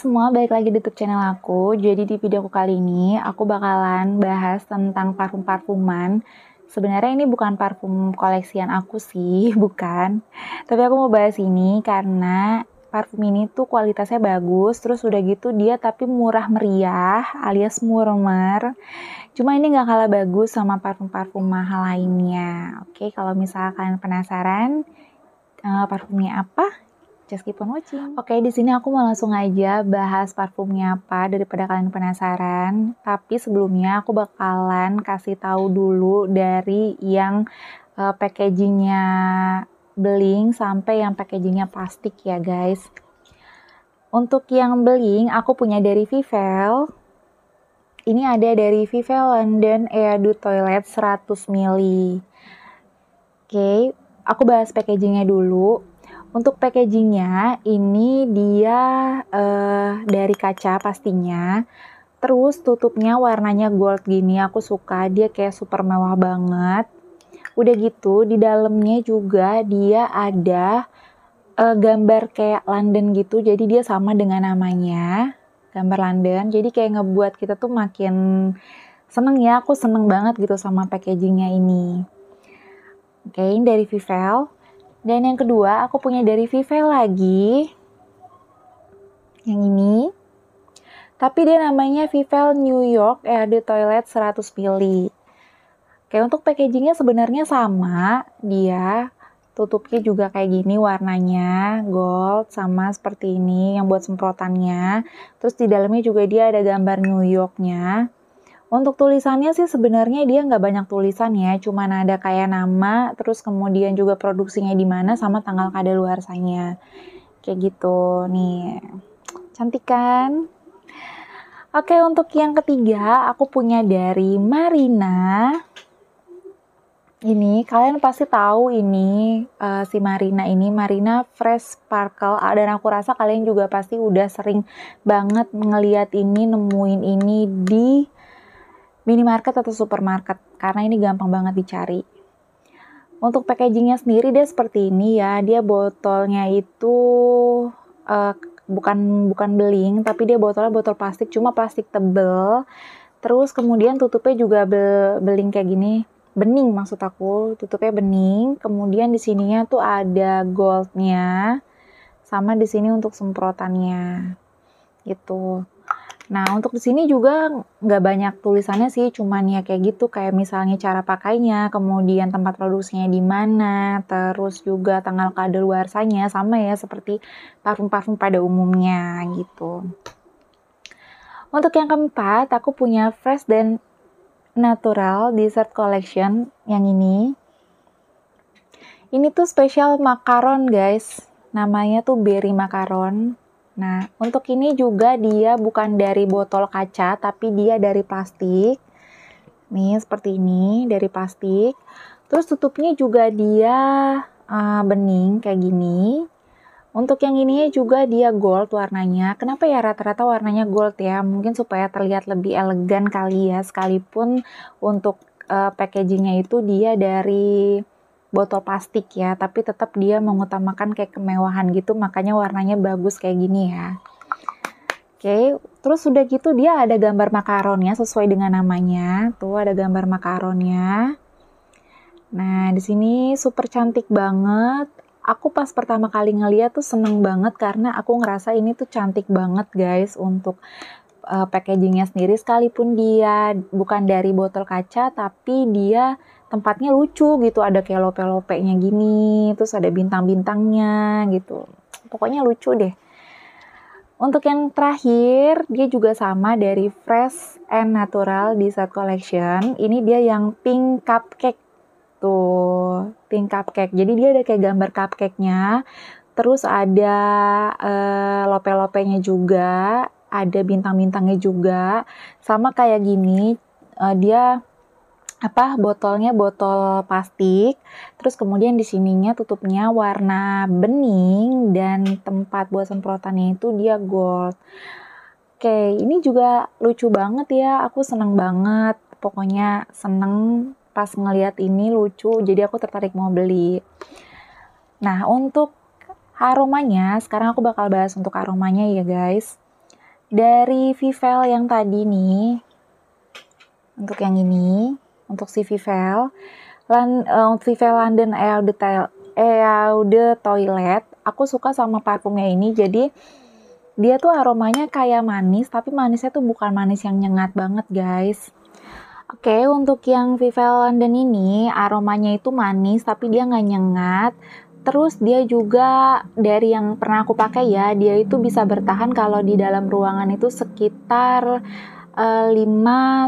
semua, balik lagi di YouTube channel aku. Jadi di video aku kali ini, aku bakalan bahas tentang parfum-parfuman. Sebenarnya ini bukan parfum koleksian aku sih, bukan. Tapi aku mau bahas ini karena parfum ini tuh kualitasnya bagus, terus udah gitu dia tapi murah meriah alias murmer. Cuma ini nggak kalah bagus sama parfum-parfum mahal lainnya. Oke, kalau misalnya kalian penasaran parfumnya apa? Just keep on watching. Oke, di sini aku mau langsung aja bahas parfumnya apa daripada kalian penasaran. Tapi sebelumnya aku bakalan kasih tahu dulu dari yang packagingnya beling sampai yang packagingnya plastik ya guys. Untuk yang beling aku punya dari Vivel. Ini ada dari Vivel London Eau de Toilette 100 ml. Oke, aku bahas packagingnya dulu. Untuk packagingnya, ini dia dari kaca pastinya. Terus tutupnya warnanya gold gini, aku suka. Dia kayak super mewah banget. Udah gitu, di dalamnya juga dia ada gambar kayak London gitu. Jadi dia sama dengan namanya, gambar London. Jadi kayak ngebuat kita tuh makin seneng ya. Aku seneng banget gitu sama packagingnya ini. Oke, ini dari Vivel. Dan yang kedua, aku punya dari Vivel lagi. Yang ini. Tapi dia namanya Vivel New York Eau de Toilette 100 ml. Oke, untuk packagingnya sebenarnya sama. Dia tutupnya juga kayak gini warnanya. Gold sama seperti ini yang buat semprotannya. Terus di dalamnya juga dia ada gambar New York-nya. Untuk tulisannya sih sebenarnya dia nggak banyak tulisan ya, cuman ada kayak nama, terus kemudian juga produksinya di mana sama tanggal kadaluarsanya. Kayak gitu nih. Cantik kan? Oke, untuk yang ketiga aku punya dari Marina. Ini kalian pasti tahu ini si Marina ini, Marina Fresh Sparkle. Dan aku rasa kalian juga pasti udah sering banget ngeliat ini, nemuin ini di minimarket atau supermarket karena ini gampang banget dicari. Untuk packagingnya sendiri dia seperti ini ya, dia botolnya itu bukan beling tapi dia botolnya botol plastik, cuma plastik tebel. Terus kemudian tutupnya juga beling kayak gini, bening maksud aku, tutupnya bening. Kemudian di sininya tuh ada goldnya, sama di sini untuk semprotannya gitu. Nah, untuk di sini juga nggak banyak tulisannya sih, cuman ya kayak gitu, kayak misalnya cara pakainya, kemudian tempat produksinya di mana, terus juga tanggal kadaluarsanya, sama ya seperti parfum-parfum pada umumnya gitu. Untuk yang keempat, aku punya Fresh dan Natural Dessert Collection yang ini. Ini tuh spesial makaron guys, namanya tuh berry makaron. Nah, untuk ini juga dia bukan dari botol kaca, tapi dia dari plastik. Nih, seperti ini, dari plastik. Terus tutupnya juga dia bening, kayak gini. Untuk yang ini juga dia gold warnanya. Kenapa ya rata-rata warnanya gold ya? Mungkin supaya terlihat lebih elegan kali ya. Sekalipun untuk packagingnya itu dia dari botol plastik ya, tapi tetap dia mengutamakan kayak kemewahan gitu, makanya warnanya bagus kayak gini ya. Oke, terus udah gitu dia ada gambar makaronnya sesuai dengan namanya. Tuh ada gambar makaronnya. Nah, di sini super cantik banget. Aku pas pertama kali ngeliat tuh seneng banget karena aku ngerasa ini tuh cantik banget guys untuk packagingnya sendiri, sekalipun dia bukan dari botol kaca, tapi dia tempatnya lucu gitu, ada kayak lope-lopenya gini, terus ada bintang-bintangnya gitu, pokoknya lucu deh. Untuk yang terakhir, dia juga sama dari Fresh and Natural Dessert Collection. Ini dia yang pink cupcake tuh, pink cupcake. Jadi dia ada kayak gambar cupcake-nya, terus ada lope-lopenya juga, ada bintang-bintangnya juga, sama kayak gini. Dia botolnya botol plastik, terus kemudian di sininya tutupnya warna bening dan tempat buat semprotannya itu dia gold. Oke, ini juga lucu banget ya, aku seneng banget, pokoknya seneng pas ngeliat ini lucu, jadi aku tertarik mau beli. Nah, untuk aromanya, sekarang aku bakal bahas untuk aromanya ya guys. Dari Vivel yang tadi nih, untuk yang ini, untuk si Vivel, Vivel London Eau de Toilette, aku suka sama parfumnya ini. Jadi dia tuh aromanya kayak manis, tapi manisnya tuh bukan manis yang nyengat banget guys. Oke, untuk yang Vivel London ini aromanya itu manis, tapi dia nggak nyengat. Terus dia juga dari yang pernah aku pakai ya, dia itu bisa bertahan kalau di dalam ruangan itu sekitar 5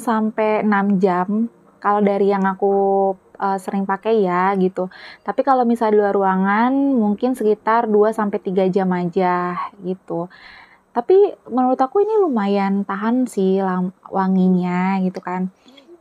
sampai 6 jam. Kalau dari yang aku sering pakai ya gitu. Tapi kalau misalnya di luar ruangan mungkin sekitar 2 sampai 3 jam aja gitu. Tapi menurut aku ini lumayan tahan sih wanginya gitu kan.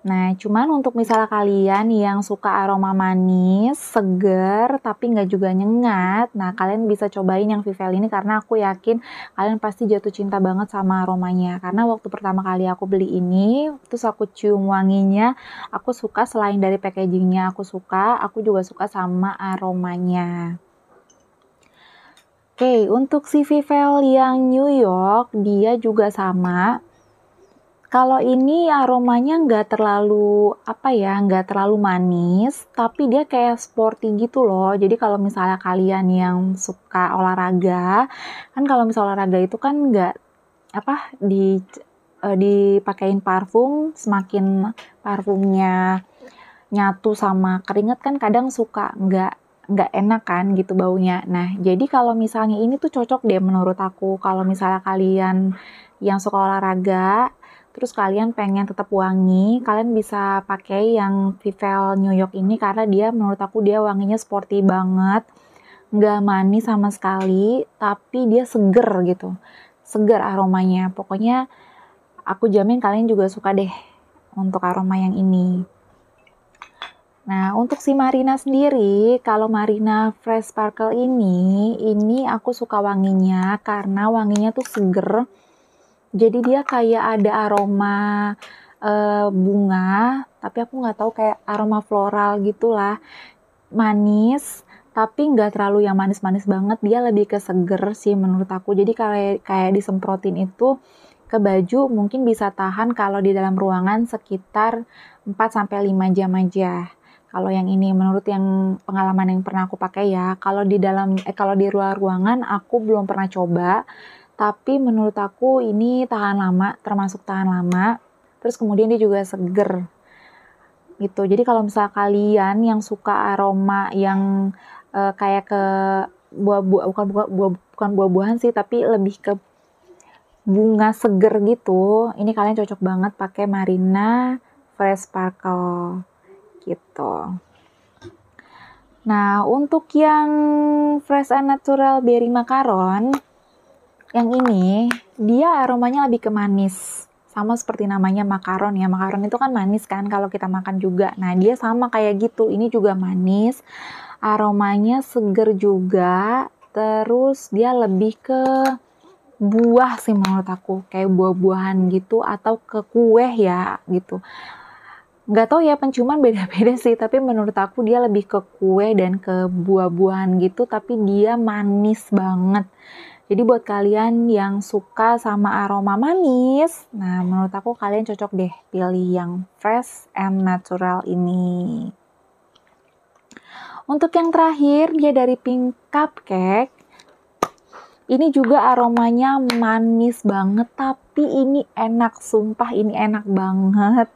Nah, cuman untuk misalnya kalian yang suka aroma manis, seger, tapi nggak juga nyengat, nah kalian bisa cobain yang Vivel ini karena aku yakin kalian pasti jatuh cinta banget sama aromanya. Karena waktu pertama kali aku beli ini, terus aku cium wanginya, aku suka selain dari packagingnya aku juga suka sama aromanya. Oke, untuk si Vivel yang New York, dia juga sama. Kalau ini aromanya nggak terlalu nggak terlalu manis, tapi dia kayak sporty gitu loh. Jadi kalau misalnya kalian yang suka olahraga, kan kalau misalnya olahraga itu kan nggak dipakein parfum, semakin parfumnya nyatu sama keringat kan kadang suka nggak enak kan gitu baunya. Nah, jadi kalau misalnya ini tuh cocok deh menurut aku. Kalau misalnya kalian yang suka olahraga, terus kalian pengen tetap wangi, kalian bisa pakai yang Vivel New York ini karena dia menurut aku dia wanginya sporty banget, nggak manis sama sekali, tapi dia seger gitu, seger aromanya. Pokoknya aku jamin kalian juga suka deh untuk aroma yang ini. Nah, untuk si Marina sendiri, kalau Marina Fresh Sparkle ini aku suka wanginya karena wanginya tuh seger. Jadi dia kayak ada aroma bunga, tapi aku nggak tahu kayak aroma floral gitulah, manis, tapi nggak terlalu yang manis-manis banget. Dia lebih ke seger sih menurut aku. Jadi kayak disemprotin itu ke baju mungkin bisa tahan kalau di dalam ruangan sekitar 4 sampai 5 jam aja. Kalau yang ini menurut yang pengalaman yang pernah aku pakai ya, kalau di luar ruangan aku belum pernah coba. Tapi menurut aku ini tahan lama, termasuk tahan lama. Terus kemudian dia juga seger. Gitu. Jadi kalau misalnya kalian yang suka aroma yang kayak ke bukan buah-buahan sih, tapi lebih ke bunga seger gitu. Ini kalian cocok banget pakai Marina Fresh Sparkle. Gitu. Nah, untuk yang Fresh and Natural Berry Macaron, yang ini, dia aromanya lebih ke manis. Sama seperti namanya makaron ya. Makaron itu kan manis kan kalau kita makan juga. Nah, dia sama kayak gitu. Ini juga manis. Aromanya seger juga. Terus dia lebih ke buah sih menurut aku. Kayak buah-buahan gitu atau ke kue ya gitu. Nggak tahu ya, penciuman beda-beda sih. Tapi menurut aku dia lebih ke kue dan ke buah-buahan gitu. Tapi dia manis banget. Jadi buat kalian yang suka sama aroma manis, nah menurut aku kalian cocok deh pilih yang Fresh and Natural ini. Untuk yang terakhir, dia dari Pink Cupcake. Ini juga aromanya manis banget, tapi ini enak, sumpah ini enak banget.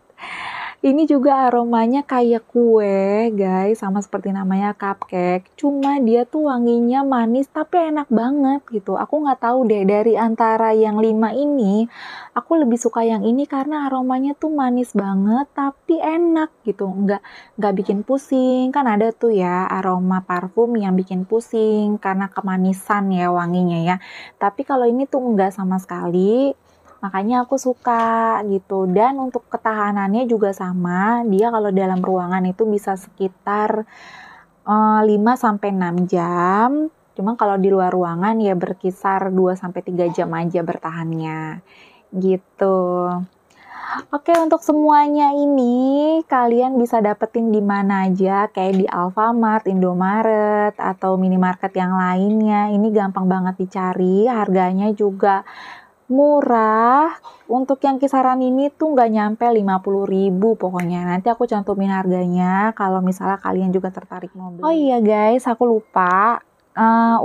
Ini juga aromanya kayak kue guys, sama seperti namanya cupcake. Cuma dia tuh wanginya manis tapi enak banget gitu. Aku nggak tahu deh dari antara yang 5 ini, aku lebih suka yang ini karena aromanya tuh manis banget tapi enak gitu. Nggak bikin pusing. Kan ada tuh ya aroma parfum yang bikin pusing karena kemanisan ya wanginya ya. Tapi kalau ini tuh nggak sama sekali. Makanya aku suka gitu. Dan untuk ketahanannya juga sama. Dia kalau dalam ruangan itu bisa sekitar 5 sampai 6 jam. Cuma kalau di luar ruangan ya berkisar 2 sampai 3 jam aja bertahannya. Gitu. Oke, untuk semuanya ini kalian bisa dapetin di mana aja, kayak di Alfamart, Indomaret, atau minimarket yang lainnya. Ini gampang banget dicari, harganya juga Murah, untuk yang kisaran ini tuh nggak nyampe 50.000 pokoknya. Nanti aku cantumin harganya kalau misalnya kalian juga tertarik mau beli. Oh iya guys, aku lupa.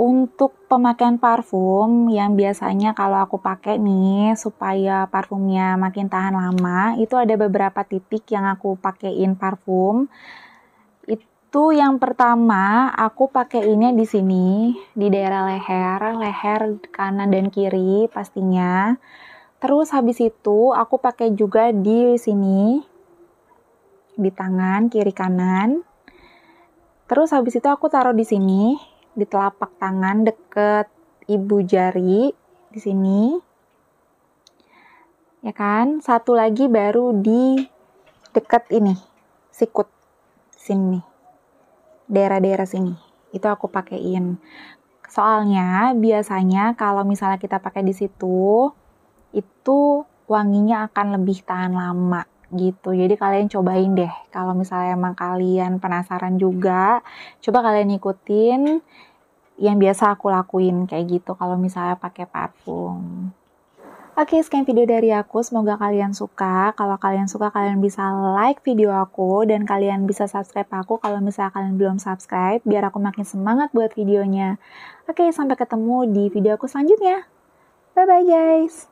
Untuk pemakaian parfum yang biasanya kalau aku pakai nih supaya parfumnya makin tahan lama, itu ada beberapa titik yang aku pakein parfum. Itu yang pertama aku pakeinnya di sini, di daerah leher kanan dan kiri pastinya. Terus habis itu aku pakai juga di sini, di tangan kiri kanan. Terus habis itu aku taruh di sini, di telapak tangan deket ibu jari di sini. Ya kan? Satu lagi baru di deket ini, sikut sini. Daerah-daerah sini. Itu aku pakein. Soalnya biasanya kalau misalnya kita pakai di situ, itu wanginya akan lebih tahan lama gitu. Jadi kalian cobain deh. Kalau misalnya emang kalian penasaran juga, coba kalian ikutin yang biasa aku lakuin kayak gitu kalau misalnya pakai parfum. Oke, sekian video dari aku. Semoga kalian suka. Kalau kalian suka, kalian bisa like video aku dan kalian bisa subscribe aku kalau misalnya kalian belum subscribe biar aku makin semangat buat videonya. Oke, sampai ketemu di video aku selanjutnya. Bye-bye guys.